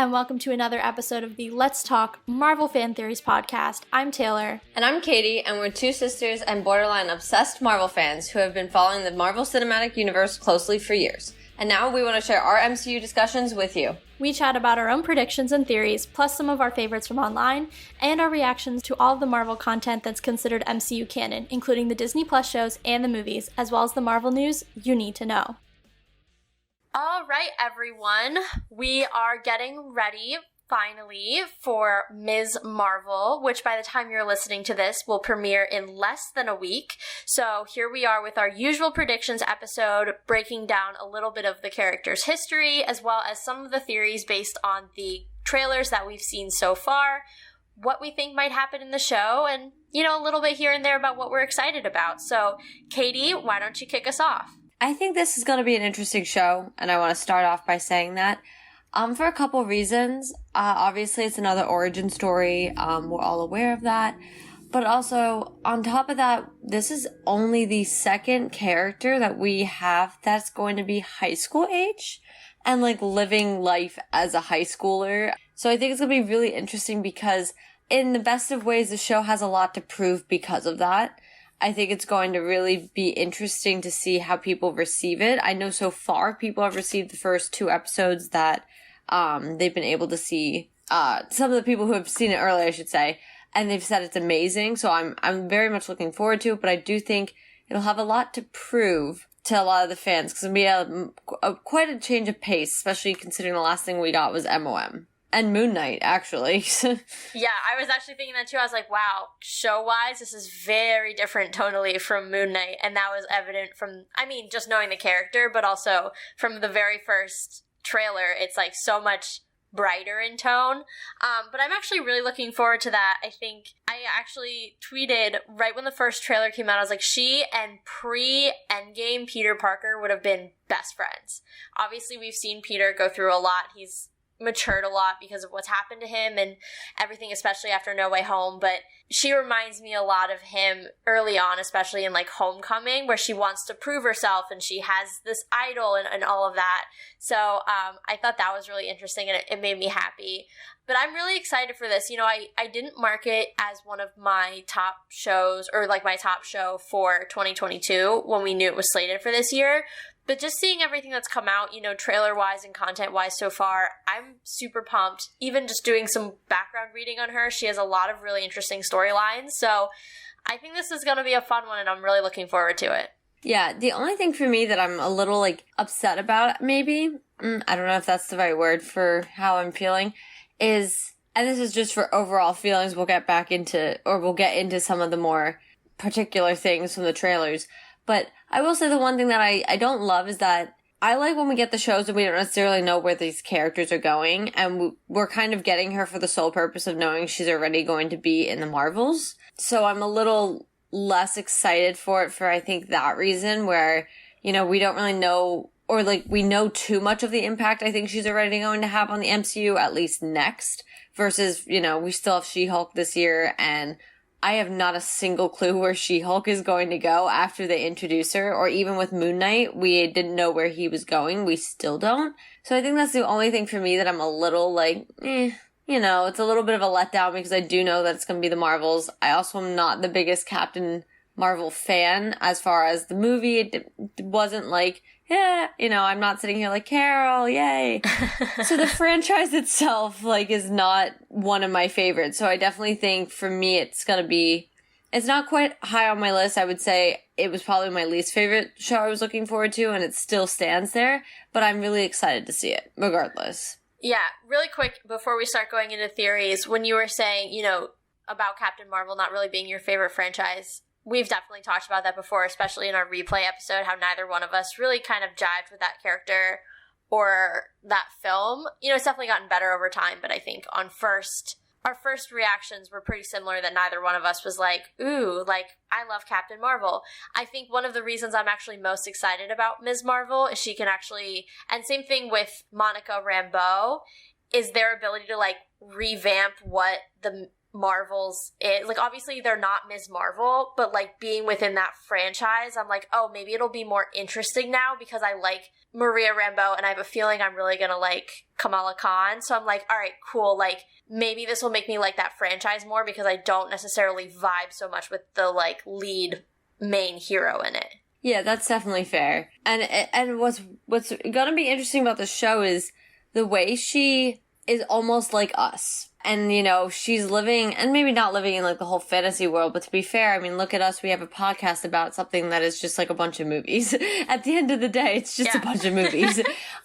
and welcome to another episode of the Let's Talk Marvel Fan Theories podcast. I'm Taylor. And I'm Katie, and we're two sisters and borderline obsessed Marvel fans who have been following the Marvel Cinematic Universe closely for years. And now we want to share our MCU discussions with you. We chat about our own predictions and theories, plus some of our favorites from online, and our reactions to all of the Marvel content that's considered MCU canon, including the Disney Plus shows and the movies, as well as the Marvel news you need to know. All right, everyone. We are getting ready, finally, for Ms. Marvel, which by the time you're listening to this will premiere in less than a week. So here we are with our usual predictions episode, breaking down a little bit of the character's history, as well as some of the theories based on the trailers that we've seen so far, what we think might happen in the show, and, a little bit here and there about what we're excited about. So, Katie, why don't you kick us off? I think this is going to be an interesting show, and I want to start off by saying that. For a couple reasons. Obviously, it's another origin story. We're all aware of that. But also, on top of that, this is only the second character that we have that's going to be high school age and, living life as a high schooler. So I think it's going to be really interesting because in the best of ways, the show has a lot to prove because of that. I think it's going to really be interesting to see how people receive it. I know so far people have received the first two episodes that they've been able to see. Some of the people who have seen it earlier, I should say, and they've said it's amazing. So I'm very much looking forward to it. But I do think it'll have a lot to prove to a lot of the fans because it'll be quite a change of pace, especially considering the last thing we got was MOM. And Moon Knight, actually. Yeah, I was actually thinking that too. I was like, wow, show-wise, this is very different tonally from Moon Knight. And that was evident from, just knowing the character, but also from the very first trailer. It's so much brighter in tone. But I'm actually really looking forward to that. I think I actually tweeted right when the first trailer came out, I was like, she and pre-Endgame Peter Parker would have been best friends. Obviously, we've seen Peter go through a lot. He's matured a lot because of what's happened to him and everything, especially after No Way Home, but she reminds me a lot of him early on, especially in Homecoming, where she wants to prove herself and she has this idol and all of that. So I thought that was really interesting and it made me happy. But I'm really excited for this. I didn't mark it as one of my top shows or my top show for 2022 when we knew it was slated for this year. But just seeing everything that's come out, trailer-wise and content-wise so far, I'm super pumped. Even just doing some background reading on her, she has a lot of really interesting storylines. So I think this is going to be a fun one, and I'm really looking forward to it. Yeah, the only thing for me that I'm a little, upset about, maybe, I don't know if that's the right word for how I'm feeling, is, and this is just for overall feelings, we'll get into some of the more particular things from the trailers. But I will say the one thing that I don't love is that I like when we get the shows and we don't necessarily know where these characters are going. And we're kind of getting her for the sole purpose of knowing she's already going to be in the Marvels. So I'm a little less excited for it for, I think, that reason where, we don't really know or we know too much of the impact I think she's already going to have on the MCU, at least next, versus, we still have She-Hulk this year and I have not a single clue where She-Hulk is going to go after they introduce her, or even with Moon Knight, we didn't know where he was going. We still don't. So I think that's the only thing for me that I'm a little it's a little bit of a letdown because I do know that it's going to be the Marvels. I also am not the biggest Captain Marvel fan as far as the movie. It wasn't I'm not sitting here like, Carol, yay. So the franchise itself, is not one of my favorites. So I definitely think for me, it's not quite high on my list. I would say it was probably my least favorite show I was looking forward to, and it still stands there, but I'm really excited to see it, regardless. Yeah, really quick, before we start going into theories, when you were saying, about Captain Marvel not really being your favorite franchise, we've definitely talked about that before, especially in our replay episode, how neither one of us really kind of jived with that character or that film. It's definitely gotten better over time, but I think our first reactions were pretty similar, that neither one of us was ooh, I love Captain Marvel. I think one of the reasons I'm actually most excited about Ms. Marvel is she can actually, and same thing with Monica Rambeau, is their ability to revamp what the Marvel's is. Like, obviously they're not Ms. Marvel, but like being within that franchise, I'm like, oh, maybe it'll be more interesting now because I like Maria Rambeau and I have a feeling I'm really gonna like Kamala Khan. So I'm like, all right, cool. Like, maybe this will make me like that franchise more because I don't necessarily vibe so much with the like lead main hero in it. Yeah, that's definitely fair. And what's gonna be interesting about the show is the way she is almost like us. And, you know, she's living, and maybe not living in like the whole fantasy world, but to be fair, I mean, look at us, we have a podcast about something that is just like a bunch of movies. At the end of the day, it's just a bunch of movies.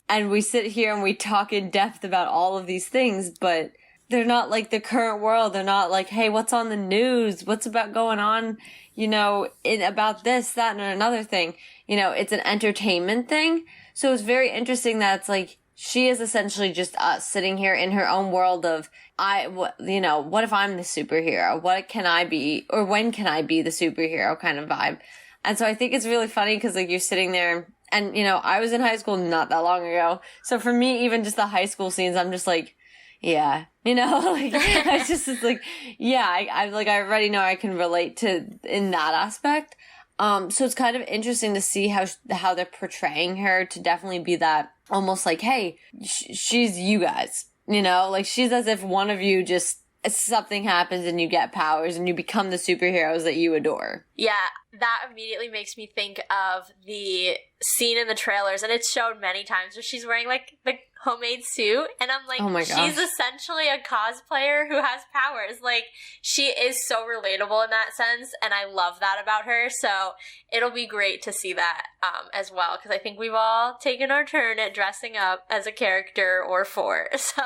And we sit here and we talk in depth about all of these things, but they're not like the current world. They're not like, hey, what's on the news? What's about going on, you know, about this, that, and another thing. You know, it's an entertainment thing. So it's very interesting that it's like, she is essentially just us sitting here in her own world of, what if I'm the superhero? What can I be? Or when can I be the superhero kind of vibe? And so I think it's really funny because like you're sitting there and, you know, I was in high school not that long ago. So for me, even just the high school scenes, I'm just like, yeah, you know, like, it's like, yeah, I already know I can relate to in that aspect. So it's kind of interesting to see how they're portraying her to definitely be that almost like, hey, she's you guys, you know, like she's as if one of you just something happens and you get powers and you become the superheroes that you adore. Yeah, that immediately makes me think of the scene in the trailers, and it's shown many times where she's wearing like the homemade suit, and I'm like, oh my gosh, she's essentially a cosplayer who has powers. Like, she is so relatable in that sense, and I love that about her. So it'll be great to see that as well, because I think we've all taken our turn at dressing up as a character or four. So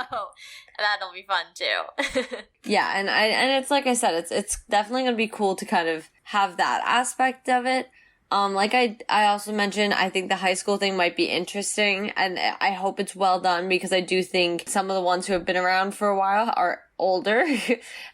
that'll be fun too. Yeah, and it's like I said, it's definitely gonna be cool to kind of have that aspect of it. Like I also mentioned, I think the high school thing might be interesting, and I hope it's well done because I do think some of the ones who have been around for a while are older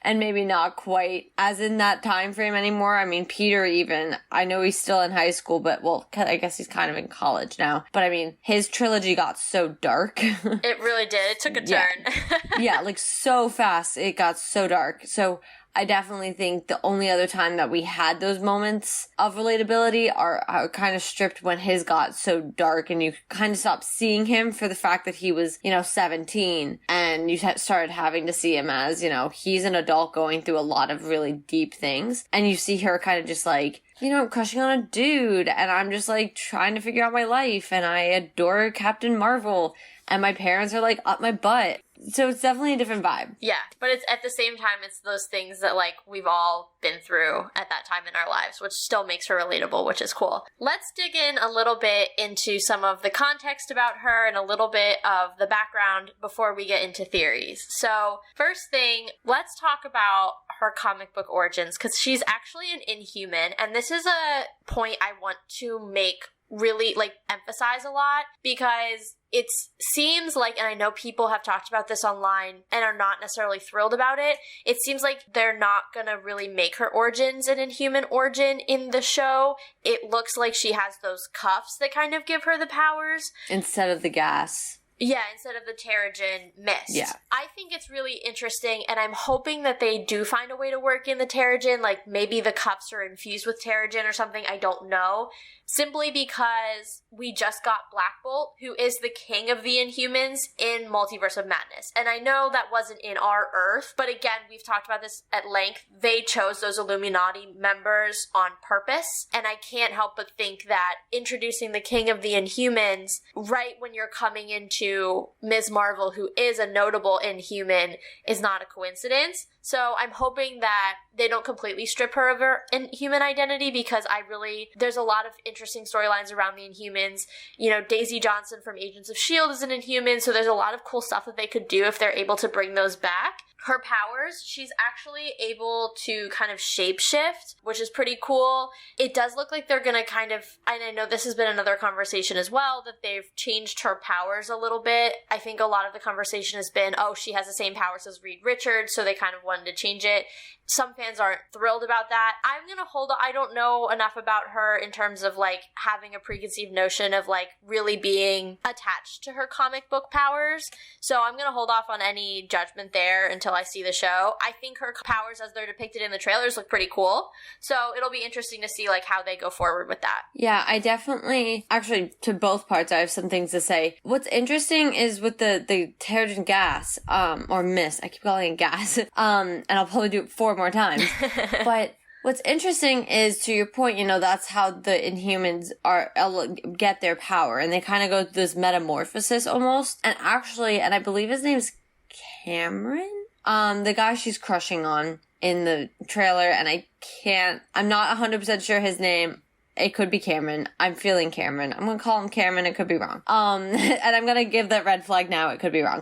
and maybe not quite as in that time frame anymore. I mean, Peter even, I know he's still in high school, but well, I guess he's kind of in college now. But I mean, his trilogy got so dark. It really did. It took a turn. Yeah, like so fast. It got so dark. So I definitely think the only other time that we had those moments of relatability are kind of stripped when his got so dark and you kind of stopped seeing him for the fact that he was, 17 and you started having to see him as, he's an adult going through a lot of really deep things. And you see her kind of just like, I'm crushing on a dude and I'm just like trying to figure out my life and I adore Captain Marvel and my parents are like up my butt. So it's definitely a different vibe. Yeah, but it's at the same time, it's those things that like we've all been through at that time in our lives, which still makes her relatable, which is cool. Let's dig in a little bit into some of the context about her and a little bit of the background before we get into theories. So first thing, let's talk about her comic book origins, because she's actually an Inhuman, and this is a point I want to make really emphasize a lot, because it seems like, and I know people have talked about this online and are not necessarily thrilled about it, it seems like they're not gonna really make her origins an Inhuman origin in the show. It looks like she has those cuffs that kind of give her the powers. Instead of the gas. Yeah, instead of the Terrigen mist. Yeah. I think it's really interesting, and I'm hoping that they do find a way to work in the Terrigen, like maybe the cups are infused with Terrigen or something, I don't know. Simply because we just got Black Bolt, who is the king of the Inhumans in Multiverse of Madness. And I know that wasn't in our Earth, but again, we've talked about this at length. They chose those Illuminati members on purpose, and I can't help but think that introducing the king of the Inhumans right when you're coming into Ms. Marvel, who is a notable Inhuman, is not a coincidence. So I'm hoping that they don't completely strip her of her Inhuman identity, because there's a lot of interesting storylines around the Inhumans. Daisy Johnson from Agents of S.H.I.E.L.D. is an Inhuman, so there's a lot of cool stuff that they could do if they're able to bring those back. Her powers, she's actually able to kind of shapeshift, which is pretty cool. It does look like they're going to kind of, and I know this has been another conversation as well, that they've changed her powers a little bit. I think a lot of the conversation has been, oh, she has the same powers as Reed Richards, so they kind of wanted to change it. Some fans aren't thrilled about that. I'm gonna hold on. I don't know enough about her in terms of, like, having a preconceived notion of, like, really being attached to her comic book powers. So I'm gonna hold off on any judgment there until I see the show. I think her powers as they're depicted in the trailers look pretty cool. So it'll be interesting to see, like, how they go forward with that. Yeah, I definitely, actually, to both parts, I have some things to say. What's interesting is with the Terrigen gas, or mist, I keep calling it gas, and I'll probably do it 4 more times. But what's interesting is, to your point, you know, that's how the Inhumans get their power, and they kind of go through this metamorphosis almost. And actually, and I believe his name's Cameron, the guy she's crushing on in the trailer, and I'm not 100% sure his name. It could be Cameron. I'm feeling Cameron. I'm gonna call him Cameron. It could be wrong. And I'm gonna give that red flag now. It could be wrong.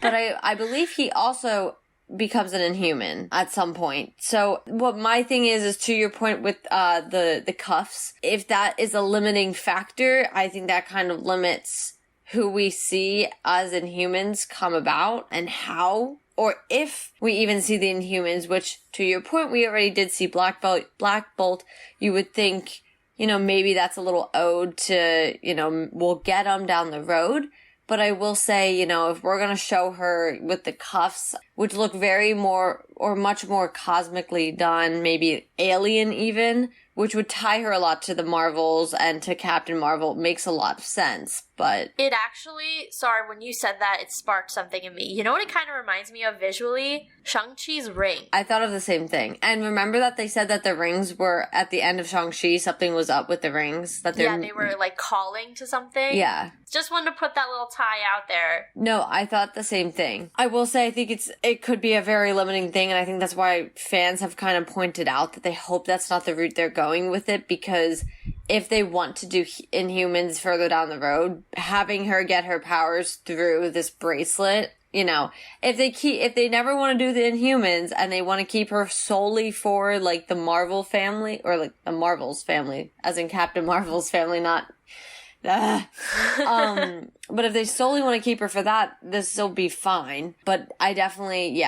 But I believe he also becomes an Inhuman at some point. So what my thing is to your point with the cuffs, if that is a limiting factor, I think that kind of limits who we see as Inhumans come about and how, or if we even see the Inhumans, which, to your point, we already did see Black Bolt. You would think, you know, maybe that's a little ode to, you know, we'll get them down the road. But I will say, you know, if we're going to show her with the cuffs, which look much more cosmically done, maybe alien even, which would tie her a lot to the Marvels and to Captain Marvel, makes a lot of sense. But it actually, sorry, when you said that, it sparked something in me. You know what it kind of reminds me of visually? Shang-Chi's ring. I thought of the same thing. And remember that they said that the rings were, at the end of Shang-Chi, something was up with the rings? That they were, like, calling to something? Yeah. Just wanted to put that little tie out there. No, I thought the same thing. I will say I think it could be a very limiting thing, and I think that's why fans have kind of pointed out that they hope that's not the route they're going with it, because if they want to do Inhumans further down the road, having her get her powers through this bracelet, you know, if they never want to do the Inhumans and they want to keep her solely for, like, the Marvel family, or, like, the Marvels family, as in Captain Marvel's family, not but if they solely want to keep her for that, this will be fine. But I definitely,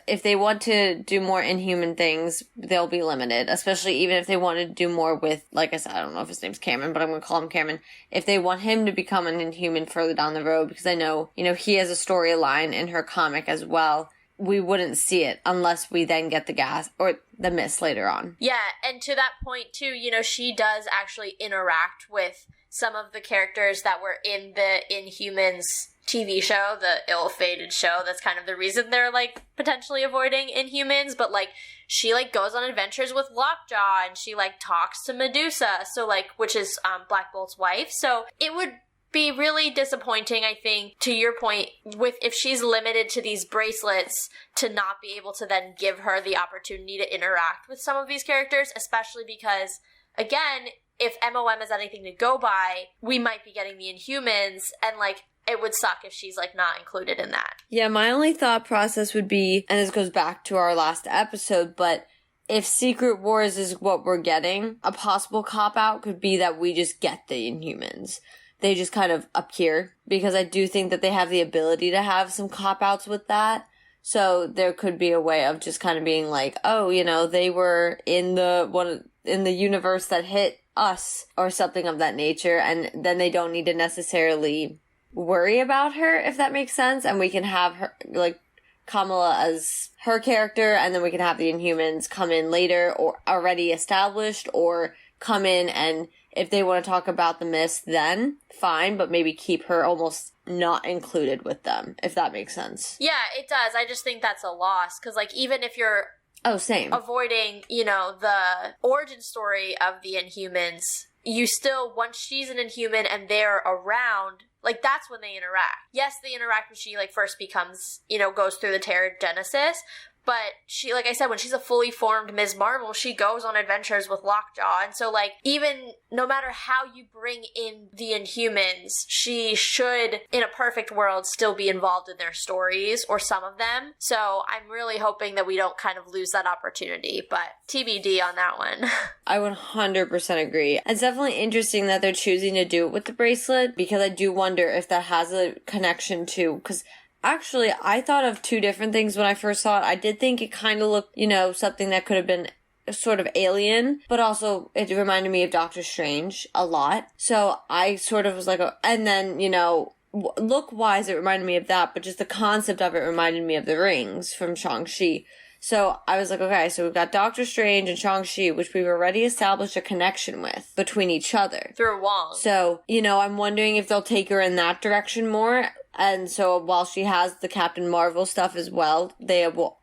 if they want to do more Inhuman things, they'll be limited. Especially even if they want to do more with, like I said, I don't know if his name's Cameron, but I'm going to call him Cameron. If they want him to become an Inhuman further down the road, because I know, you know, he has a storyline in her comic as well, we wouldn't see it unless we then get the gas or the mist later on. Yeah, and to that point too, you know, she does actually interact with some of the characters that were in the Inhumans TV show, the ill-fated show. That's kind of the reason they're, like, potentially avoiding Inhumans. But, like, she, like, goes on adventures with Lockjaw, and she, like, talks to Medusa, so, like, which is Black Bolt's wife. So it would be really disappointing, I think, to your point, with if she's limited to these bracelets, to not be able to then give her the opportunity to interact with some of these characters, especially because, again, if MOM is anything to go by, we might be getting the Inhumans, and, like, it would suck if she's, like, not included in that. Yeah, my only thought process would be, and this goes back to our last episode, but if Secret Wars is what we're getting, a possible cop-out could be that we just get the Inhumans. They just kind of appear, because I do think that they have the ability to have some cop-outs with that. So there could be a way of just kind of being like, oh, you know, they were in the universe that hit us, or something of that nature, and then they don't need to necessarily worry about her, if that makes sense, and we can have her, like, Kamala as her character, and then we can have the Inhumans come in later, or already established, or come in, and if they want to talk about the Mist, then fine, but maybe keep her almost not included with them, if that makes sense. Yeah, it does. I just think that's a loss, because, like, even if you're same. avoiding, you know, the origin story of the Inhumans, you still, once she's an Inhuman and they're around, like, that's when they interact. Yes, they interact when she, like, first becomes, you know, goes through the Terrigenesis, but she, like I said, when she's a fully formed Ms. Marvel, she goes on adventures with Lockjaw, and so, like, even no matter how you bring in the Inhumans, she should, in a perfect world, still be involved in their stories, or some of them. So I'm really hoping that we don't kind of lose that opportunity, but TBD on that one. I 100% agree. It's definitely interesting that they're choosing to do it with the bracelet, because I do wonder if that has a connection to, because Actually, I thought of two different things when I first saw it. I did think it kind of looked, something that could have been sort of alien, but also it reminded me of Doctor Strange a lot. So I sort of was like, and then, look-wise, it reminded me of that, but just the concept of it reminded me of the rings from Shang-Chi. So I was like, okay, so we've got Doctor Strange and Shang-Chi, which we've already established a connection with between each other. Through Wong. So, I'm wondering if they'll take her in that direction more. And so while she has the Captain Marvel stuff as well, there will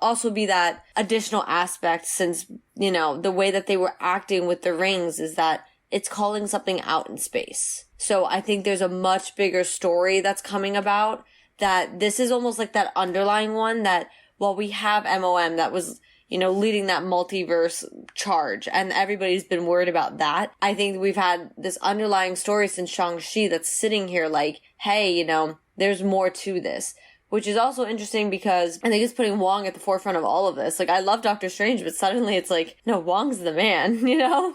also be that additional aspect since, the way that they were acting with the rings is that it's calling something out in space. So I think there's a much bigger story that's coming about that this is almost like that underlying one that while we have MOM that was, leading that multiverse charge and everybody's been worried about that. I think we've had this underlying story since Shang-Chi that's sitting here like, hey, there's more to this. Which is also interesting because I think it's putting Wong at the forefront of all of this. Like, I love Doctor Strange, but suddenly it's like, no, Wong's the man,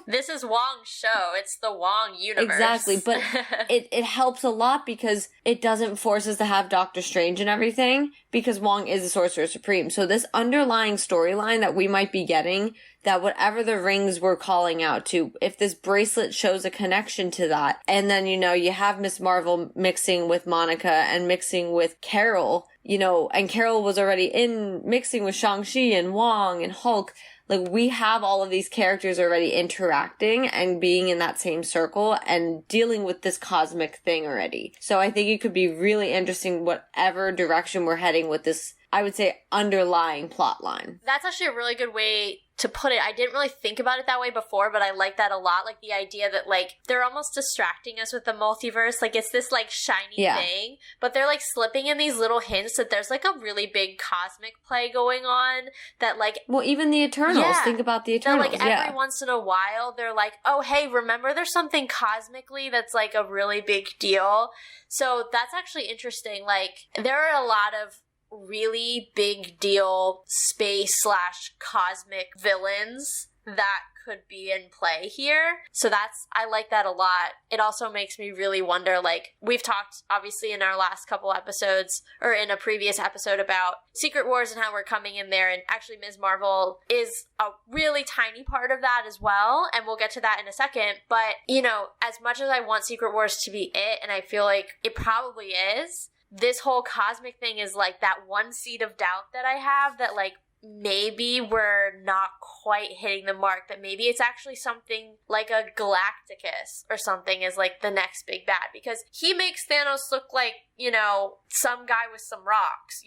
This is Wong's show. It's the Wong universe. Exactly, but it helps a lot because it doesn't force us to have Doctor Strange and everything because Wong is the Sorcerer Supreme. So this underlying storyline that we might be getting, that whatever the rings were calling out to, if this bracelet shows a connection to that, and then, you have Miss Marvel mixing with Monica and mixing with Carol, and Carol was already mixing with Shang-Chi and Wong and Hulk. Like, we have all of these characters already interacting and being in that same circle and dealing with this cosmic thing already. So I think it could be really interesting whatever direction we're heading with this, I would say, underlying plot line. That's actually a really good way to put it. I didn't really think about it that way before, but I like that a lot. Like, the idea that, like, they're almost distracting us with the multiverse. Like, it's this, like, shiny thing, but they're, like, slipping in these little hints that there's, like, a really big cosmic play going on that, like... Well, even the Eternals. Think about the Eternals. That, like, every once in a while, they're like, oh, hey, remember there's something cosmically that's, like, a really big deal? So that's actually interesting. Like, there are a lot of really big deal space/cosmic villains that could be in play here. So I like that a lot. It also makes me really wonder, like, we've talked obviously in our last couple episodes or in a previous episode about Secret Wars and how we're coming in there, and actually Ms. Marvel is a really tiny part of that as well, and we'll get to that in a second. But, as much as I want Secret Wars to be it, and I feel like it probably is, this whole cosmic thing is like that one seed of doubt that I have that, like, maybe we're not quite hitting the mark, that maybe it's actually something like a Galacticus or something is like the next big bad, because he makes Thanos look like, some guy with some rocks,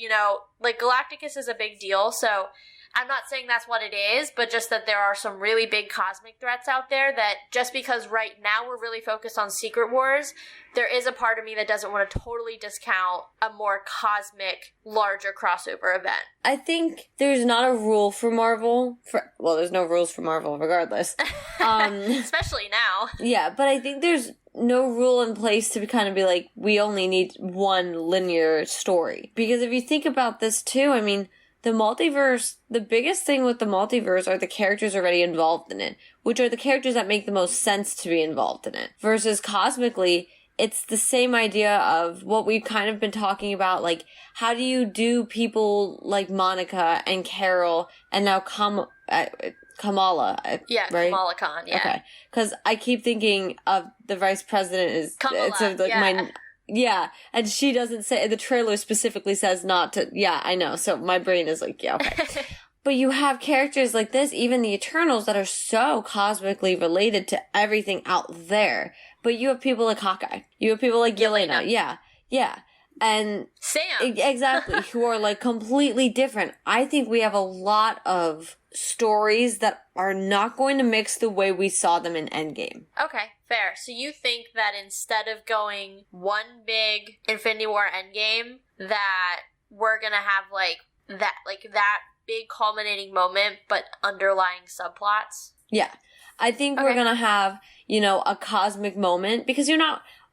like Galacticus is a big deal. So I'm not saying that's what it is, but just that there are some really big cosmic threats out there that just because right now we're really focused on Secret Wars, there is a part of me that doesn't want to totally discount a more cosmic, larger crossover event. I think there's not a rule for Marvel. There's no rules for Marvel regardless. Especially now. Yeah, but I think there's no rule in place to kind of be like, we only need one linear story. Because if you think about this too, I mean, the multiverse, the biggest thing with the multiverse are the characters already involved in it, which are the characters that make the most sense to be involved in it. Versus cosmically, it's the same idea of what we've kind of been talking about, like, how do you do people like Monica and Carol and now Kamala, yeah, right? Kamala Khan, yeah. Okay, because I keep thinking of the vice president is Kamala, yeah, and she doesn't say, the trailer specifically says not to, yeah, I know, so my brain is like, yeah, okay. But you have characters like this, even the Eternals, that are so cosmically related to everything out there. But you have people like Hawkeye. You have people like Yelena. Yeah. And Sam. Exactly, who are like completely different. I think we have a lot of stories that are not going to mix the way we saw them in Endgame. Okay, fair. So you think that instead of going one big Infinity War Endgame, that we're gonna have that big culminating moment, but underlying subplots? Yeah. I think we're gonna have, a cosmic moment, because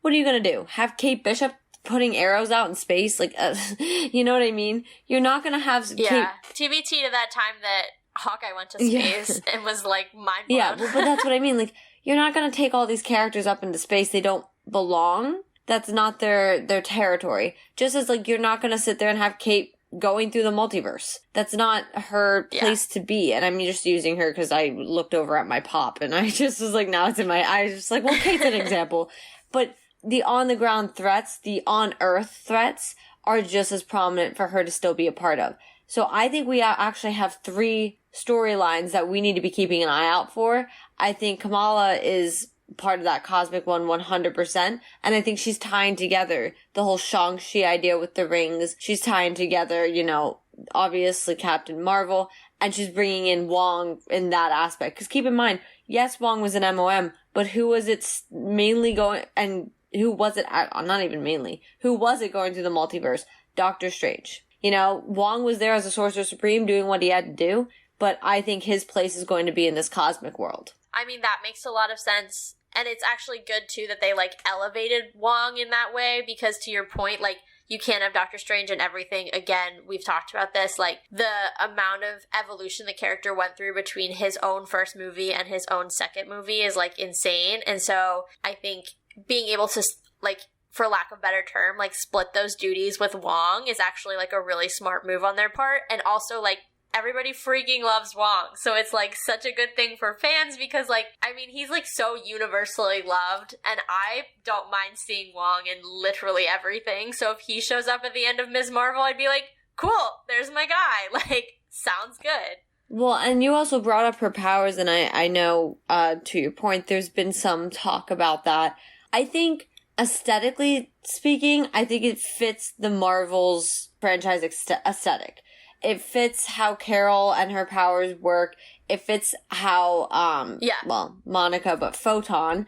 what are you gonna do? Have Kate Bishop putting arrows out in space? Like, you know what I mean? You're not gonna have TBT to that time that Hawkeye went to space and was, like, mind-blown. Yeah, but that's what I mean. Like, you're not gonna take all these characters up into space. They don't belong. That's not their territory. Just as, like, you're not gonna sit there and have Kate going through the multiverse. That's not her place to be. And I'm just using her because I looked over at my pop and I just was like, now it's in my eyes. Just like, well, Kate's an example. But the on-the-ground threats, the on-earth threats, are just as prominent for her to still be a part of. So I think we actually have 3 storylines that we need to be keeping an eye out for. I think Kamala is part of that cosmic one 100%. And I think she's tying together the whole Shang-Chi idea with the rings. She's tying together, you know, obviously Captain Marvel. And she's bringing in Wong in that aspect. Because keep in mind, yes, Wong was an MOM, but who was it mainly going, and who was it, not even mainly, who was it going through the multiverse? Doctor Strange. You know, Wong was there as a Sorcerer Supreme doing what he had to do, but I think his place is going to be in this cosmic world. I mean, that makes a lot of sense. And it's actually good, too, that they, like, elevated Wong in that way, because to your point, like, you can't have Doctor Strange and everything. Again, we've talked about this, like, the amount of evolution the character went through between his own first movie and his own second movie is, like, insane. And so I think being able to, like, for lack of a better term, like, split those duties with Wong is actually, like, a really smart move on their part. And also, like, everybody freaking loves Wong. So it's, like, such a good thing for fans because, like, I mean, he's, like, so universally loved. And I don't mind seeing Wong in literally everything. So if he shows up at the end of Ms. Marvel, I'd be like, cool, there's my guy. Like, sounds good. Well, and you also brought up her powers, and I know, to your point, there's been some talk about that. I think, aesthetically speaking, I think it fits the Marvel's franchise aesthetic. It fits how Carol and her powers work. It fits how, well, Monica, but Photon,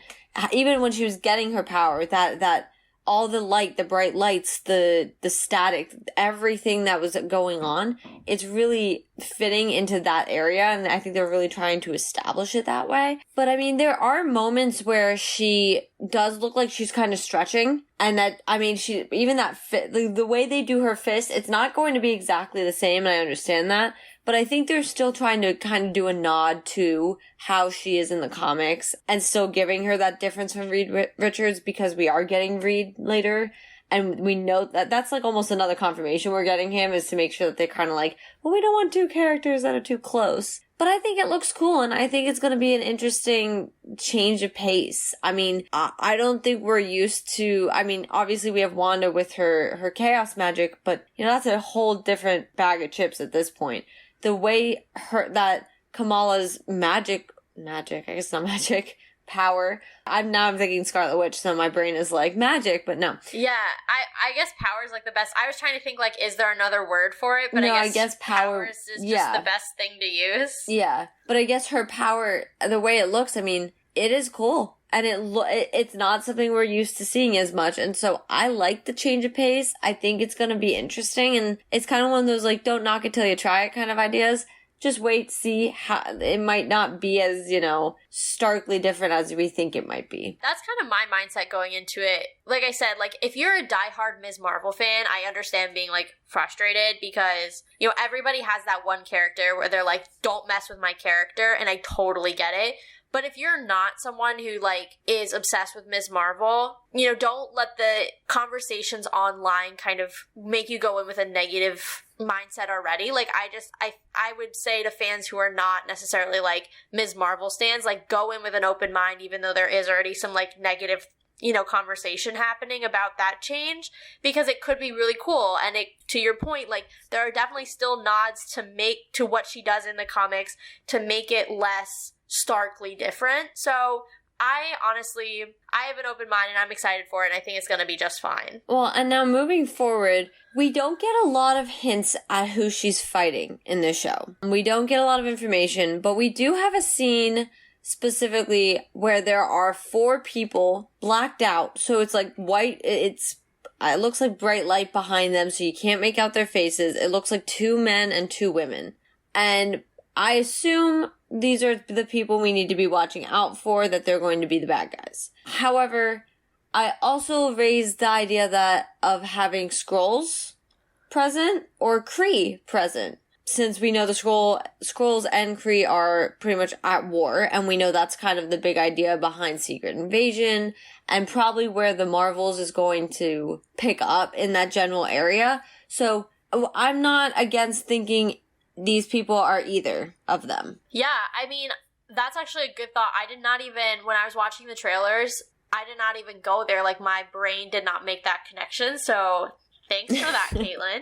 even when she was getting her power, that all the light, the bright lights, the static, everything that was going on, it's really fitting into that area, and I think they're really trying to establish it that way. But I mean, there are moments where she does look like she's kind of stretching, and that, I mean, she, even that fit, the way they do her fist, it's not going to be exactly the same, and I understand that. But I think they're still trying to kind of do a nod to how she is in the comics and still giving her that difference from Reed Richards, because we are getting Reed later. And we know that that's like almost another confirmation we're getting him, is to make sure that they're kind of like, well, we don't want 2 characters that are too close. But I think it looks cool, and I think it's going to be an interesting change of pace. I mean, I don't think we're used to, I mean, obviously we have Wanda with her chaos magic, but, you know, that's a whole different bag of chips at this point. The way that Kamala's magic, I guess not magic, power. I'm thinking Scarlet Witch, so my brain is like magic, but no. Yeah, I guess power is like the best. I was trying to think, like, is there another word for it? But no, I guess power is just the best thing to use. Yeah, but I guess her power, the way it looks, I mean, it is cool. And it's not something we're used to seeing as much. And so I like the change of pace. I think it's going to be interesting. And it's kind of one of those, like, don't knock it till you try it kind of ideas. Just wait, see how it might not be as, you know, starkly different as we think it might be. That's kind of my mindset going into it. Like I said, like, if you're a diehard Ms. Marvel fan, I understand being, like, frustrated because, you know, everybody has that one character where they're like, don't mess with my character, and I totally get it. But if you're not someone who, like, is obsessed with Ms. Marvel, you know, don't let the conversations online kind of make you go in with a negative mindset already. Like, I would say to fans who are not necessarily, like, Ms. Marvel stans, like, go in with an open mind, even though there is already some, like, negative, you know, conversation happening about that change, because it could be really cool. And it, to your point, like, there are definitely still nods to what she does in the comics to make it less starkly different. So I have an open mind and I'm excited for it, and I think it's going to be just fine. Well, and now moving forward, we don't get a lot of hints at who she's fighting in this show. We don't get a lot of information, but we do have a scene specifically where there are 4 people blacked out. So it's like white, it looks like bright light behind them, so you can't make out their faces. It looks like 2 men and 2 women. And I assume these are the people we need to be watching out for, that they're going to be the bad guys. However, I also raised the idea of having Skrulls present or Kree present. since we know the Skrulls and Kree are pretty much at war, and we know that's kind of the big idea behind Secret Invasion, and probably where the Marvels is going to pick up in that general area. So I'm not against thinking these people are either of them. Yeah, I mean, that's actually a good thought. I did not even, when I was watching the trailers, I did not even go there. Like, my brain did not make that connection, so thanks for that, Caitlin.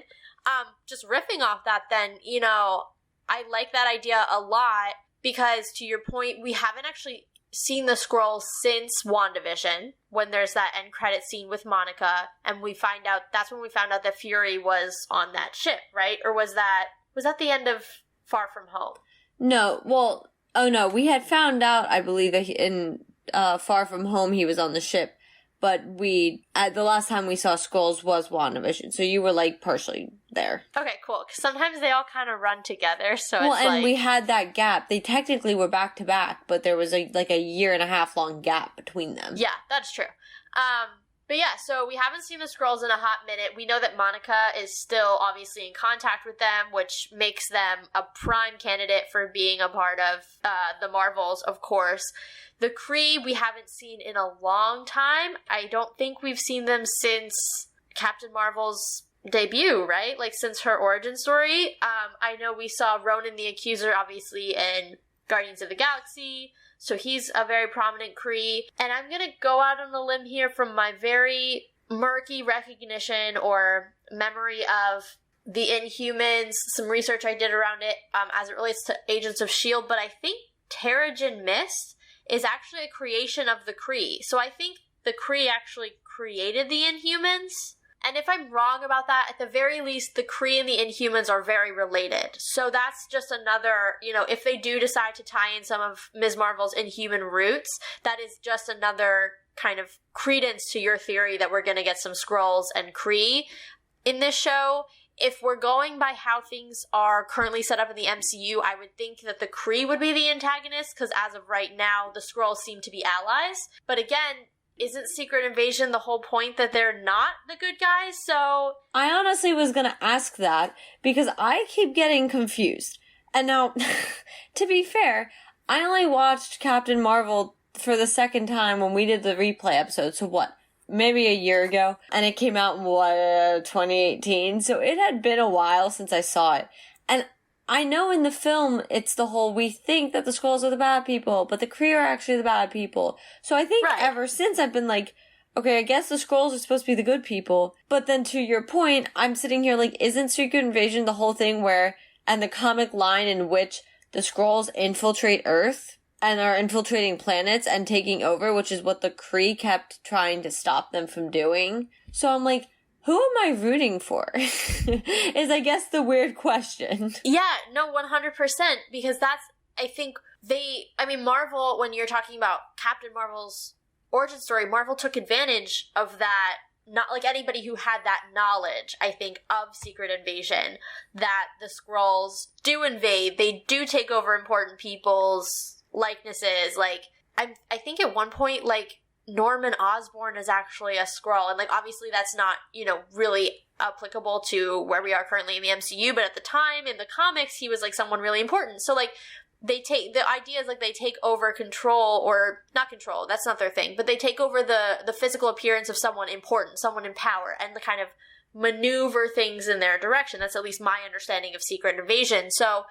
Just riffing off that then, you know, I like that idea a lot because, to your point, we haven't actually seen the Skrulls since WandaVision, when there's that end credit scene with Monica, and that's when we found out that Fury was on that ship, right? Or was that the end of Far From Home? No, well, oh no, we had found out, I believe, that in Far From Home he was on the ship. But the last time we saw Skrulls was WandaVision, so you were, like, partially there. Okay, cool. 'Cause sometimes they all kind of run together, so well, it's and we had that gap. They technically were back to back, but there was, a 1.5 year long gap between them. Yeah, that's true. But yeah, so we haven't seen the Skrulls in a hot minute. We know that Monica is still obviously in contact with them, which makes them a prime candidate for being a part of the Marvels, of course. The Kree we haven't seen in a long time. I don't think we've seen them since Captain Marvel's debut, right? Like, since her origin story. I know we saw Ronan the Accuser, obviously, in Guardians of the Galaxy, so he's a very prominent Kree. And I'm gonna go out on a limb here from my very murky recognition or memory of the Inhumans, some research I did around it as it relates to Agents of S.H.I.E.L.D., but I think Terrigen Mist is actually a creation of the Kree. So I think the Kree actually created the Inhumans. And if I'm wrong about that, at the very least, the Kree and the Inhumans are very related. So that's just another, you know, if they do decide to tie in some of Ms. Marvel's Inhuman roots, that is just another kind of credence to your theory that we're going to get some Skrulls and Kree in this show. If we're going by how things are currently set up in the MCU, I would think that the Kree would be the antagonist, because as of right now, the Skrulls seem to be allies. But again, isn't Secret Invasion the whole point that they're not the good guys? So I honestly was going to ask that because I keep getting confused. And now, to be fair, I only watched Captain Marvel for the second time when we did the replay episode. So what? Maybe a year ago. And it came out in 2018. So it had been a while since I saw it. And I know in the film, it's the whole, we think that the Skrulls are the bad people, but the Kree are actually the bad people. So I think ever since I've been like, okay, I guess the Skrulls are supposed to be the good people. But then to your point, I'm sitting here like, isn't Secret Invasion the whole thing where, and the comic line in which the Skrulls infiltrate Earth and are infiltrating planets and taking over, which is what the Kree kept trying to stop them from doing. So I'm like, who am I rooting for? Is, I guess, the weird question. Yeah, no, 100%, because that's, I think, Marvel, when you're talking about Captain Marvel's origin story, Marvel took advantage of that, not like anybody who had that knowledge, I think, of Secret Invasion, that the Skrulls do invade, they do take over important people's likenesses, like, I think at one point, like, Norman Osborn is actually a Skrull, and like obviously that's not, you know, really applicable to where we are currently in the MCU, but at the time in the comics he was like someone really important. So like the idea is like they take over control, or not control, that's not their thing, but they take over the physical appearance of someone important, someone in power, and the kind of maneuver things in their direction. That's at least my understanding of Secret Invasion. So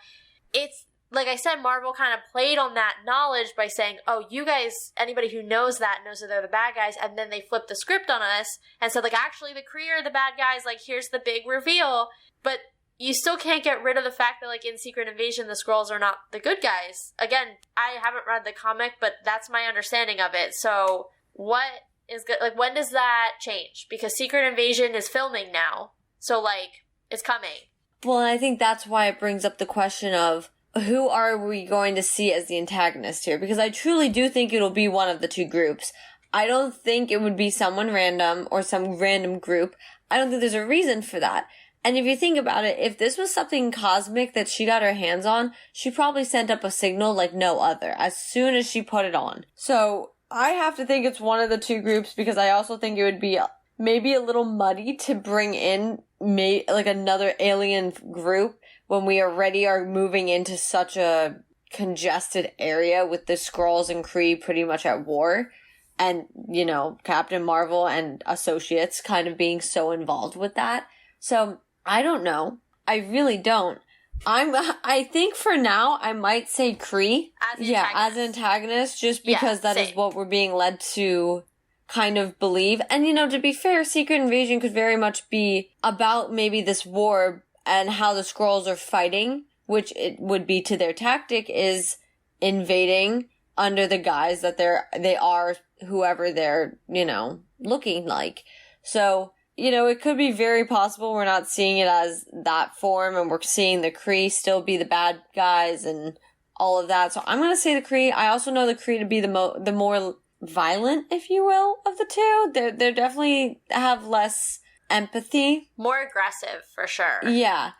it's, like I said, Marvel kind of played on that knowledge by saying, oh, you guys, anybody who knows that knows that they're the bad guys, and then they flipped the script on us and said, like, actually, the Kree are the bad guys, like, here's the big reveal. But you still can't get rid of the fact that, like, in Secret Invasion, the Skrulls are not the good guys. Again, I haven't read the comic, but that's my understanding of it. So what is good? Like, when does that change? Because Secret Invasion is filming now, so, like, it's coming. Well, I think that's why it brings up the question of, who are we going to see as the antagonist here? Because I truly do think it'll be one of the two groups. I don't think it would be someone random or some random group. I don't think there's a reason for that. And if you think about it, if this was something cosmic that she got her hands on, she probably sent up a signal like no other as soon as she put it on. So I have to think it's one of the two groups, because I also think it would be maybe a little muddy to bring in like another alien group when we already are moving into such a congested area with the Skrulls and Kree pretty much at war, and, you know, Captain Marvel and associates kind of being so involved with that. So, I don't know. I really don't. I think for now, I might say Kree. As antagonist, just because that is what we're being led to kind of believe. And, you know, to be fair, Secret Invasion could very much be about maybe this war and how the Skrulls are fighting, which it would be to their tactic is invading under the guise that they are whoever they're, you know, looking like. So, you know, it could be very possible we're not seeing it as that form and we're seeing the Kree still be the bad guys and all of that. So I'm going to say the Kree. I also know the Kree to be the more violent, if you will, of the two. They definitely have less empathy. More aggressive, for sure. Yeah.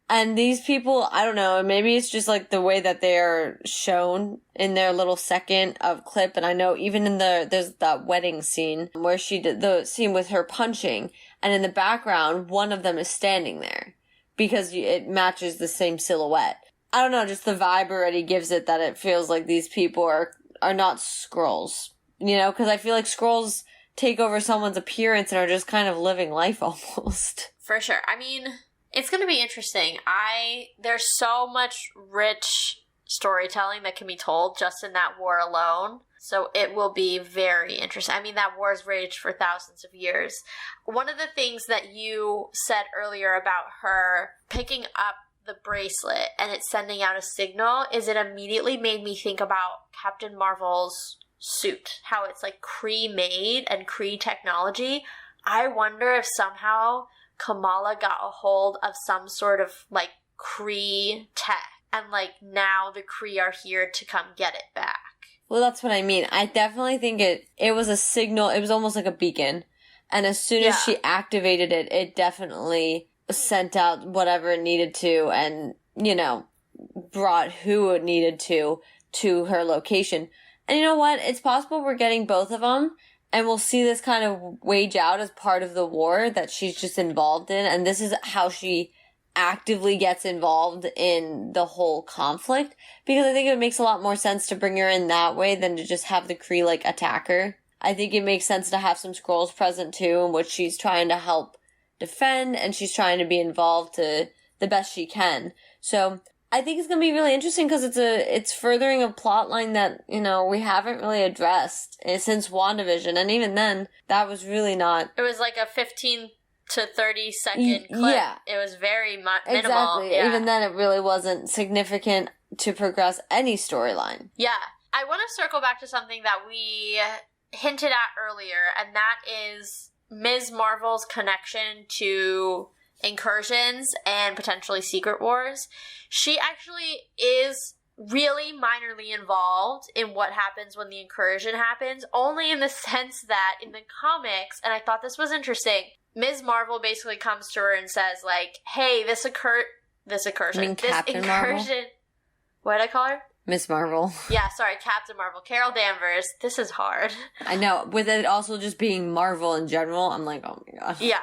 And these people, I don't know, maybe it's just like the way that they're shown in their little second of clip. And I know even in there's that wedding scene where she did the scene with her punching, and in the background, one of them is standing there because it matches the same silhouette. I don't know, just the vibe already gives it that it feels like these people are not Skrulls, you know, because I feel like Skrulls take over someone's appearance and are just kind of living life almost. For sure. I mean, it's going to be interesting. There's so much rich storytelling that can be told just in that war alone. So it will be very interesting. I mean, that war's raged for thousands of years. One of the things that you said earlier about her picking up the bracelet and it sending out a signal is it immediately made me think about Captain Marvel's suit. How it's like Kree made and Kree technology. I wonder if somehow Kamala got a hold of some sort of, like, Kree tech. And, like, now the Kree are here to come get it back. Well, that's what I mean. I definitely think it was a signal. It was almost like a beacon. And as soon as she activated it, it definitely sent out whatever it needed to and, you know, brought who it needed to her location. And you know what? It's possible we're getting both of them. And we'll see this kind of wage out as part of the war that she's just involved in. And this is how she actively gets involved in the whole conflict. Because I think it makes a lot more sense to bring her in that way than to just have the Kree, like, attack her. I think it makes sense to have some Skrulls present too, in which she's trying to help defend and she's trying to be involved to the best she can. So I think it's going to be really interesting because it's furthering a plot line that, you know, we haven't really addressed since WandaVision. And even then, that was really not... It was like a 15 to 30 second clip. Yeah. It was very minimal. Exactly. Yeah. Even then, it really wasn't significant to progress any storyline. Yeah. I want to circle back to something that we hinted at earlier, and that is Ms. Marvel's connection to Incursions and potentially Secret Wars. She actually is really minorly involved in what happens when the incursion happens, only in the sense that in the comics, and I thought this was interesting, Ms. Marvel basically comes to her and says, like, hey, this incursion. You mean Captain Marvel? What did I call her? Miss Marvel. Yeah, sorry, Captain Marvel. Carol Danvers. This is hard. I know. With it also just being Marvel in general, I'm like, oh my god. Yeah.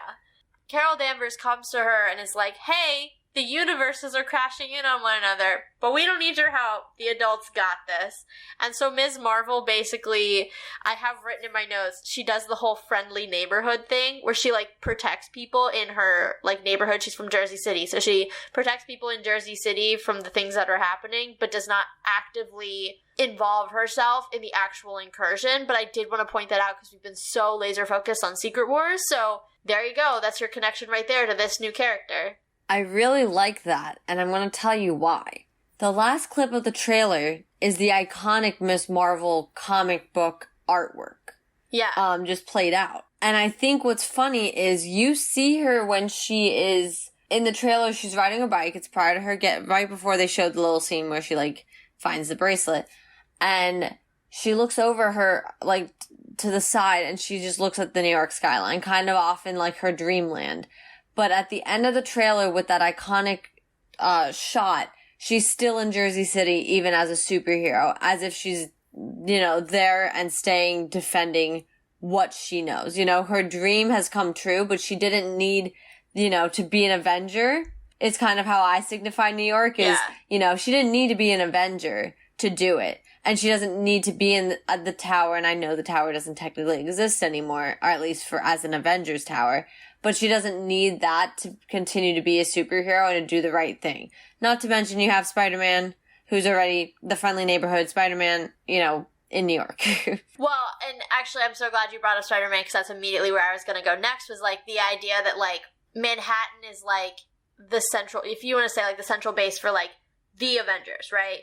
Carol Danvers comes to her and is like, hey, the universes are crashing in on one another, but we don't need your help. The adults got this. And so Ms. Marvel basically, I have written in my notes, she does the whole friendly neighborhood thing where she, like, protects people in her, like, neighborhood. She's from Jersey City. So she protects people in Jersey City from the things that are happening, but does not actively involve herself in the actual incursion. But I did want to point that out because we've been so laser focused on Secret Wars. So there you go. That's your connection right there to this new character. I really like that, and I'm going to tell you why. The last clip of the trailer is the iconic Ms. Marvel comic book artwork. Yeah. Just played out. And I think what's funny is you see her when she is in the trailer, she's riding a bike. It's prior to her right before they showed the little scene where she, like, finds the bracelet. And she looks over her, like, to the side, and she just looks at the New York skyline, kind of off in, like, her dreamland. But at the end of the trailer with that iconic shot, she's still in Jersey City even as a superhero, as if she's, you know, there and staying defending what she knows. You know, her dream has come true, but she didn't need, you know, to be an Avenger is kind of how I signify New York is, she didn't need to be an Avenger to do it. And she doesn't need to be in the tower, and I know the tower doesn't technically exist anymore, or at least as an Avengers tower, but she doesn't need that to continue to be a superhero and to do the right thing. Not to mention you have Spider-Man, who's already the friendly neighborhood Spider-Man, in New York. Well, and actually I'm so glad you brought up Spider-Man, because that's immediately where I was going to go next, was like the idea that like Manhattan is like the central, if you want to say like the central base for like the Avengers, right?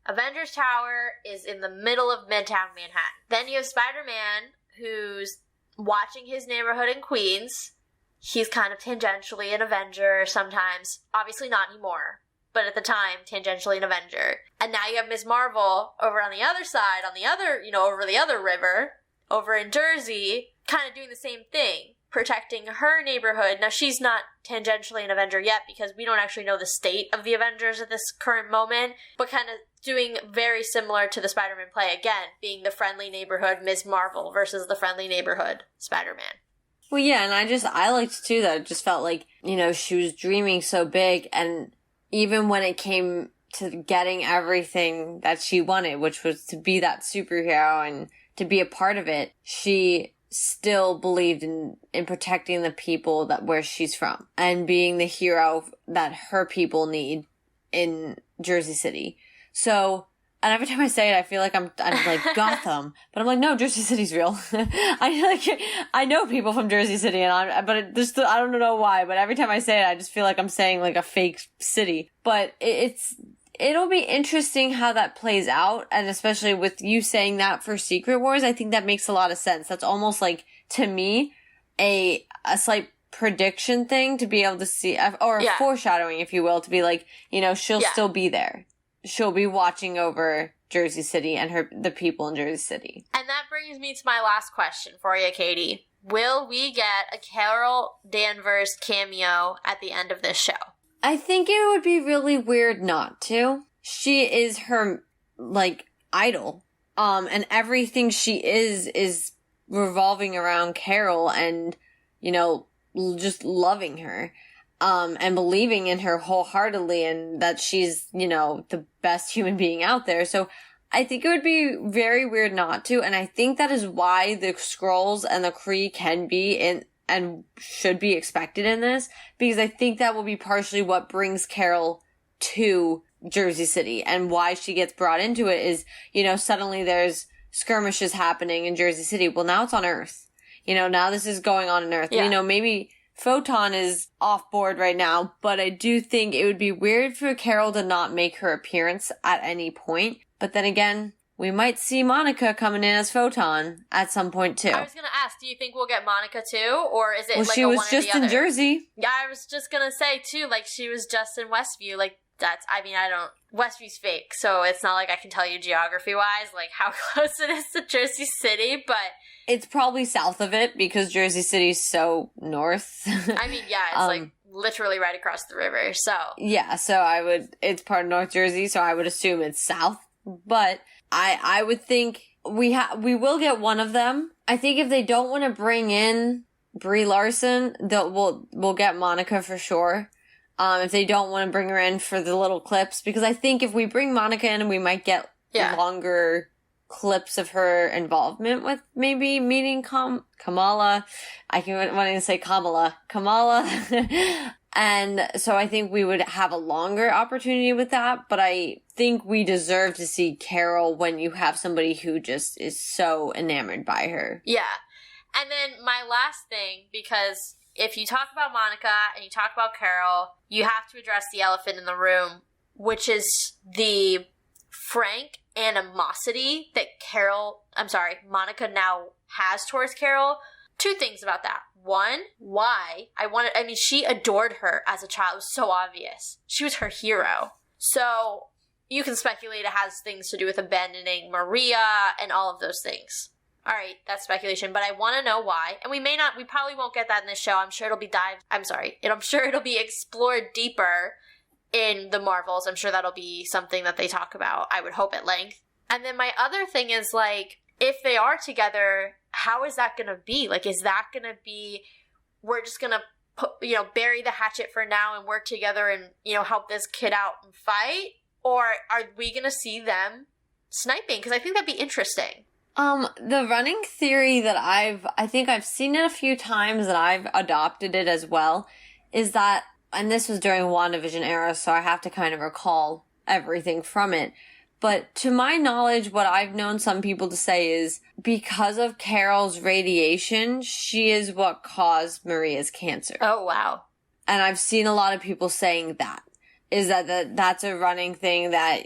Avengers Tower is in the middle of Midtown Manhattan. Then you have Spider-Man, who's watching his neighborhood in Queens. He's kind of tangentially an Avenger sometimes. Obviously not anymore, but at the time, tangentially an Avenger. And now you have Ms. Marvel over on the other side, on the other, over the other river, over in Jersey, kind of doing the same thing, protecting her neighborhood. Now, she's not tangentially an Avenger yet, because we don't actually know the state of the Avengers at this current moment, but kind of doing very similar to the Spider-Man play, again, being the friendly neighborhood Ms. Marvel versus the friendly neighborhood Spider-Man. Well, yeah, and I liked too that it just felt like, she was dreaming so big, and even when it came to getting everything that she wanted, which was to be that superhero and to be a part of it, she still believed in protecting the people where she's from and being the hero that her people need in Jersey City. So, and every time I say it, I feel like I'm like Gotham, but I'm like, no, Jersey City's real. I know people from Jersey City, I don't know why, but every time I say it, I just feel like I'm saying like a fake city. But it'll be interesting how that plays out, and especially with you saying that for Secret Wars, I think that makes a lot of sense. That's almost like, to me, a slight prediction thing to be able to see, or foreshadowing, if you will, to be like, she'll still be there. She'll be watching over Jersey City and the people in Jersey City. And that brings me to my last question for you, Katie. Will we get a Carol Danvers cameo at the end of this show? I think it would be really weird not to. She is her, idol. And everything she is revolving around Carol and, just loving her. And believing in her wholeheartedly, and that she's, the best human being out there. So I think it would be very weird not to, and I think that is why the Skrulls and the Kree can be in and should be expected in this, because I think that will be partially what brings Carol to Jersey City, and why she gets brought into it is, suddenly there's skirmishes happening in Jersey City. Well, now it's on Earth. Now this is going on Earth. Yeah. Maybe Photon is off board right now, but I do think it would be weird for Carol to not make her appearance at any point. But then again, we might see Monica coming in as Photon at some point too. I was going to ask, do you think we'll get Monica too? Or is it she was just in Jersey. Yeah, I was just going to say too, she was just in Westview. Westview's fake, so it's not like I can tell you geography-wise, how close it is to Jersey City, but it's probably south of it, because Jersey City's so north. It's literally right across the river, so. Yeah, so it's part of North Jersey, so I would assume it's south. But I would think we will get one of them. I think if they don't want to bring in Brie Larson, we'll get Monica for sure. If they don't want to bring her in for the little clips, because I think if we bring Monica in, we might get longer clips of her involvement with maybe meeting Kamala. I keep wanting to say Kamala. And so I think we would have a longer opportunity with that, but I think we deserve to see Carol when you have somebody who just is so enamored by her. Yeah. And then my last thing, because if you talk about Monica and you talk about Carol, you have to address the elephant in the room, which is the frank animosity that Monica now has towards Carol. Two things about that. One, why? She adored her as a child. It was so obvious. She was her hero. So you can speculate it has things to do with abandoning Maria and all of those things. All right, that's speculation, but I want to know why. And we probably won't get that in this show. I'm sure it'll be explored deeper in the Marvels. I'm sure that'll be something that they talk about, I would hope, at length. And then my other thing is, if they are together, how is that going to be? Is that going to be, we're just going to bury the hatchet for now and work together and, help this kid out and fight? Or are we going to see them sniping? Because I think that'd be interesting. The running theory that I think I've seen it a few times and I've adopted it as well, is that, and this was during WandaVision era, so I have to kind of recall everything from it. But to my knowledge, what I've known some people to say is because of Carol's radiation, she is what caused Maria's cancer. Oh, wow. And I've seen a lot of people saying that. Is that's a running thing that,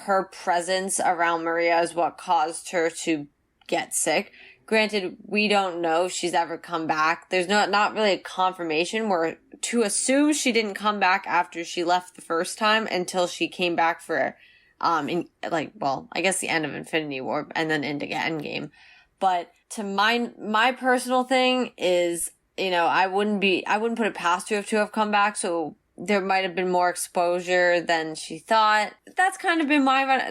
her presence around Maria is what caused her to get sick. Granted, we don't know if she's ever come back. There's not really a confirmation where to assume she didn't come back after she left the first time until she came back for, I guess the end of Infinity War and then into Endgame. But to my personal thing is, I wouldn't put it past her to have come back, so there might have been more exposure than she thought. That's kind of been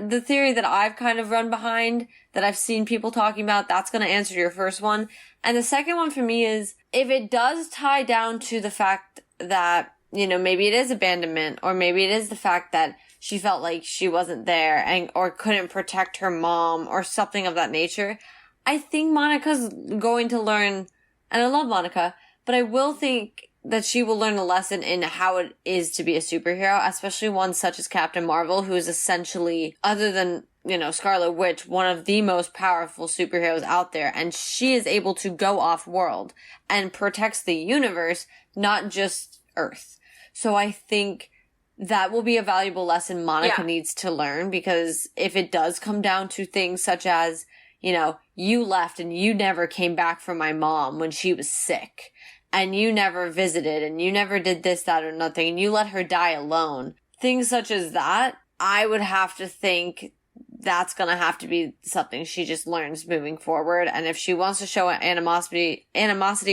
the theory that I've kind of run behind, that I've seen people talking about. That's going to answer your first one. And the second one for me is, if it does tie down to the fact that, maybe it is abandonment, or maybe it is the fact that she felt like she wasn't there or couldn't protect her mom or something of that nature, I think Monica's going to learn, and I love Monica, but I will think that she will learn a lesson in how it is to be a superhero, especially one such as Captain Marvel, who is essentially, other than, Scarlet Witch, one of the most powerful superheroes out there. And she is able to go off-world and protects the universe, not just Earth. So I think that will be a valuable lesson Monica needs to learn, because if it does come down to things such as, you left and you never came back for my mom when she was sick, and you never visited, and you never did this, that, or nothing, and you let her die alone. Things such as that, I would have to think that's gonna have to be something she just learns moving forward. And if she wants to show animosity,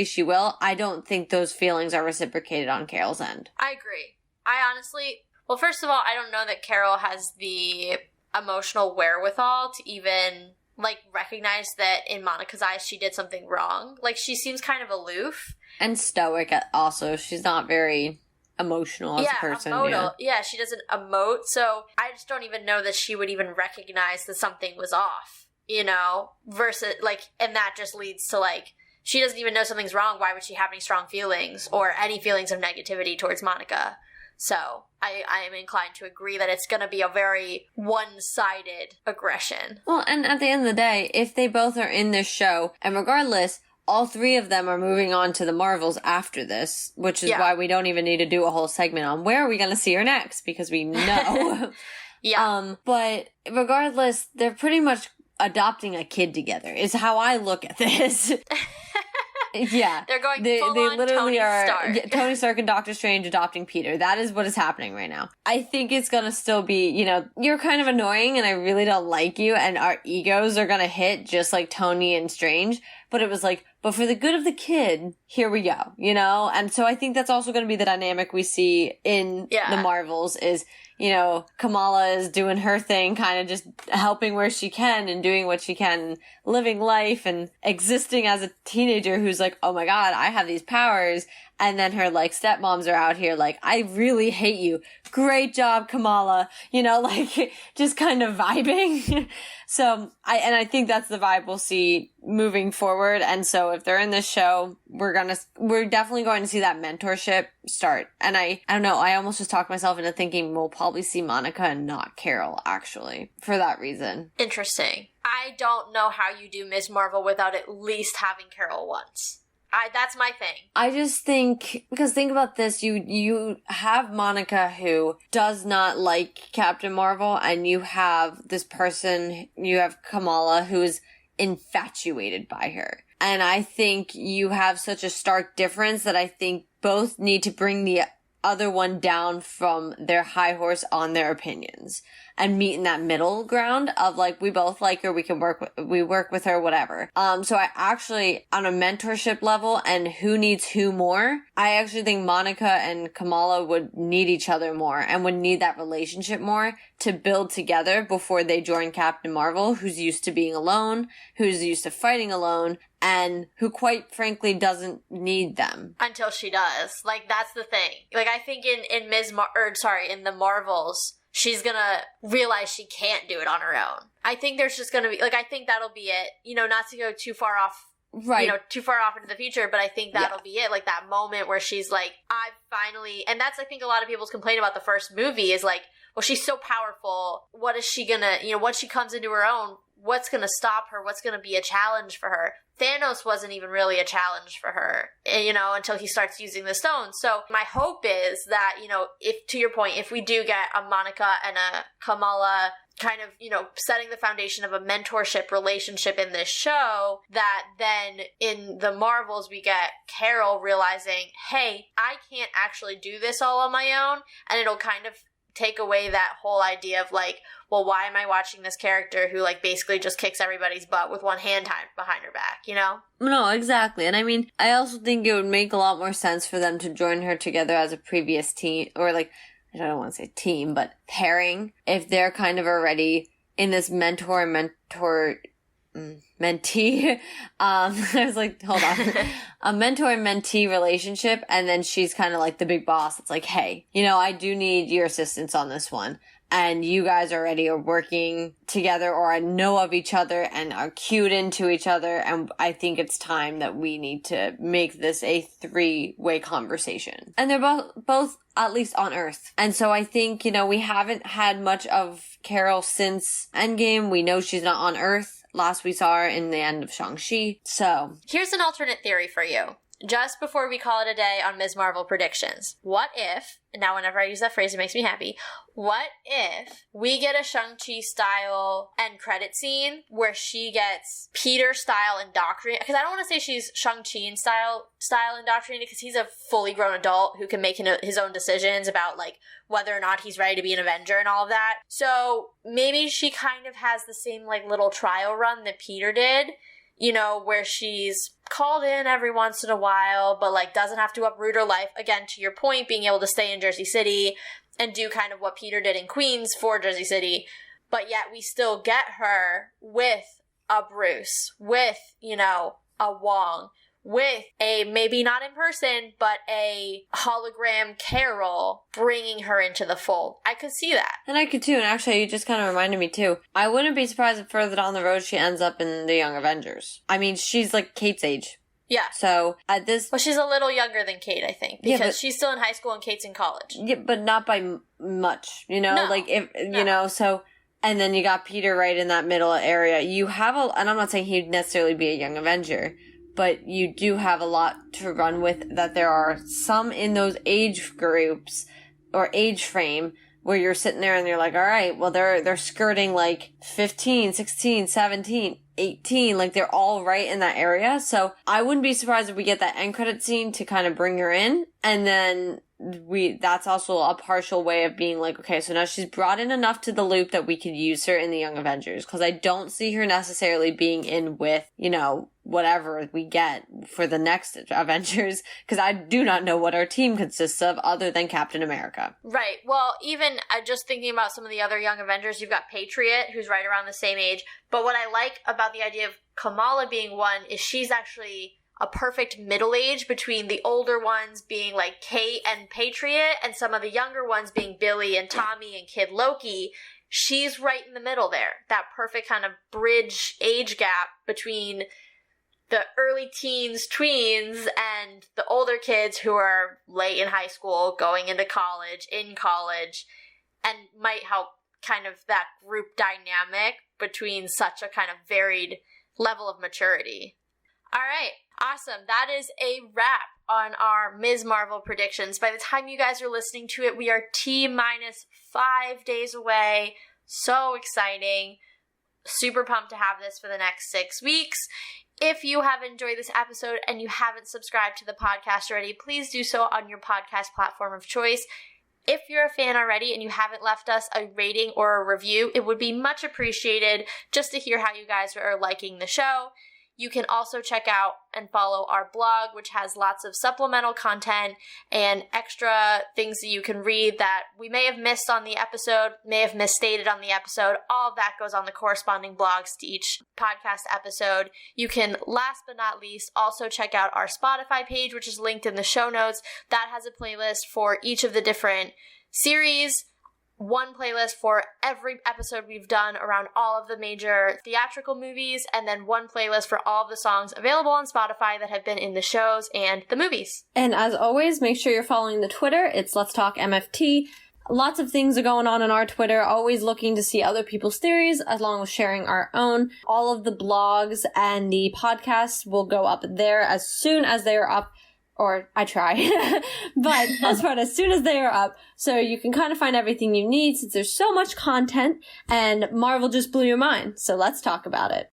she will. I don't think those feelings are reciprocated on Carol's end. I agree. I honestly, well, first of all, I don't know that Carol has the emotional wherewithal to even, recognize that in Monica's eyes she did something wrong. She seems kind of aloof. And stoic also. She's not very emotional as a person. Yeah, she doesn't emote. So I just don't even know that she would even recognize that something was off, versus, and that just leads to, she doesn't even know something's wrong. Why would she have any strong feelings or any feelings of negativity towards Monica? So I am inclined to agree that it's going to be a very one-sided aggression. Well, and at the end of the day, if they both are in this show, and regardless, all three of them are moving on to the Marvels after this, which is why we don't even need to do a whole segment on where are we going to see her next, because we know. But regardless, they're pretty much adopting a kid together, is how I look at this. Yeah. They're going they literally Tony Stark. Tony Stark and Doctor Strange adopting Peter. That is what is happening right now. I think it's gonna still be, you're kind of annoying and I really don't like you, and our egos are gonna hit just like Tony and Strange. But it was but for the good of the kid, here we go, And so I think that's also gonna be the dynamic we see in the Marvels is, Kamala is doing her thing, kind of just helping where she can and doing what she can, living life and existing as a teenager who's oh my God, I have these powers. And then her stepmoms are out here I really hate you. Great job, Kamala. Just kind of vibing. So I think that's the vibe we'll see moving forward. And so if they're in this show, we're definitely going to see that mentorship start. And I don't know, I almost just talked myself into thinking we'll probably see Monica and not Carol, actually, for that reason. Interesting. I don't know how you do Ms. Marvel without at least having Carol once. That's my thing. I just think, because think about this, you have Monica who does not like Captain Marvel, and you have this person, you have Kamala, who is infatuated by her. And I think you have such a stark difference that I think both need to bring the other one down from their high horse on their opinions. and meet in that middle ground of like, we both like her, we work with her, whatever. So I actually, on a mentorship level and who needs who more, I actually think Monica and Kamala would need each other more and would need that relationship more to build together before they join Captain Marvel, who's used to being alone, who's used to fighting alone, and who quite frankly doesn't need them. Until she does. Like, that's the thing. Like, I think in the Marvels, she's gonna realize she can't do it on her own. I think there's just gonna be, like, I think that'll be it. You know, not to go too far off, right, too far off into the future, but I think that'll be it. Like, that moment where she's like, I finally, and that's, I think, a lot of people's complaint about the first movie is like, well, she's so powerful. What is she gonna, once she comes into her own, what's gonna stop her? What's gonna be a challenge for her? Thanos wasn't even really a challenge for her, until he starts using the stones. So my hope is that, if, to your point, if we do get a Monica and a Kamala kind of, setting the foundation of a mentorship relationship in this show, that then in the Marvels we get Carol realizing, hey, I can't actually do this all on my own, and it'll kind of take away that whole idea of like, well, why am I watching this character who like basically just kicks everybody's butt with one hand tied behind her back, No, exactly. And I mean, I also think it would make a lot more sense for them to join her together as a previous team, or like, I don't want to say team, but pairing, if they're kind of already in this mentee. I was like, hold on. A mentor and mentee relationship, and then she's kind of like the big boss. It's like, hey, I do need your assistance on this one. And you guys already are working together or know of each other and are cued into each other. And I think it's time that we need to make this a 3-way conversation. And they're both at least on Earth. And so I think, we haven't had much of Carol since Endgame. We know she's not on Earth. Last we saw her in the end of Shang-Chi. So here's an alternate theory for you. Just before we call it a day on Ms. Marvel predictions, what if, now whenever I use that phrase it makes me happy, what if we get a Shang-Chi style end credit scene where she gets Peter style indoctrinated? Because I don't want to say she's Shang-Chi style indoctrinated, because he's a fully grown adult who can make his own decisions about like whether or not he's ready to be an Avenger and all of that. So maybe she kind of has the same like little trial run that Peter did, where she's called in every once in a while, but like doesn't have to uproot her life. Again, to your point, being able to stay in Jersey City and do kind of what Peter did in Queens for Jersey City, but yet we still get her with a Bruce, with, a Wong, with a, maybe not in person, but a hologram Carol bringing her into the fold. I could see that. And I could too, and actually you just kind of reminded me too. I wouldn't be surprised if further down the road she ends up in the Young Avengers. I mean, she's like Kate's age. Yeah. So at this... Well, she's a little younger than Kate, I think, because she's still in high school and Kate's in college. Yeah, but not by much, No. Like, if, so... And then you got Peter right in that middle area. You have and I'm not saying he'd necessarily be a Young Avenger, but you do have a lot to run with, that there are some in those age groups or age frame where you're sitting there and you're like, all right, well, they're skirting like 15, 16, 17, 18, like they're all right in that area. So I wouldn't be surprised if we get that end credit scene to kind of bring her in, and then that's also a partial way of being like, okay, so now she's brought in enough to the loop that we could use her in the Young Avengers, because I don't see her necessarily being in with, whatever we get for the next Avengers, because I do not know what our team consists of other than Captain America. Right. Well, even just thinking about some of the other Young Avengers, you've got Patriot, who's right around the same age, but what I like about the idea of Kamala being one is she's actually a perfect middle age between the older ones being like Kate and Patriot and some of the younger ones being Billy and Tommy and Kid Loki. She's right in the middle there. That perfect kind of bridge age gap between the early teens, tweens, and the older kids who are late in high school, going into college, in college, and might help kind of that group dynamic between such a kind of varied level of maturity. All right. Awesome. That is a wrap on our Ms. Marvel predictions. By the time you guys are listening to it, we are T-minus 5 days away. So exciting. Super pumped to have this for the next 6 weeks. If you have enjoyed this episode and you haven't subscribed to the podcast already, please do so on your podcast platform of choice. If you're a fan already and you haven't left us a rating or a review, it would be much appreciated just to hear how you guys are liking the show. You can also check out and follow our blog, which has lots of supplemental content and extra things that you can read that we may have missed on the episode, may have misstated on the episode. All of that goes on the corresponding blogs to each podcast episode. You can, last but not least, also check out our Spotify page, which is linked in the show notes. That has a playlist for each of the different series, one playlist for every episode we've done around all of the major theatrical movies, and then one playlist for all of the songs available on Spotify that have been in the shows and the movies. And as always, make sure you're following the Twitter. It's Let's Talk MFT. Lots of things are going on our Twitter, always looking to see other people's theories, along with sharing our own. All of the blogs and the podcasts will go up there as soon as they are up. Or I try, but as soon as they are up, so you can kind of find everything you need since there's so much content, and Marvel just blew your mind, so let's talk about it.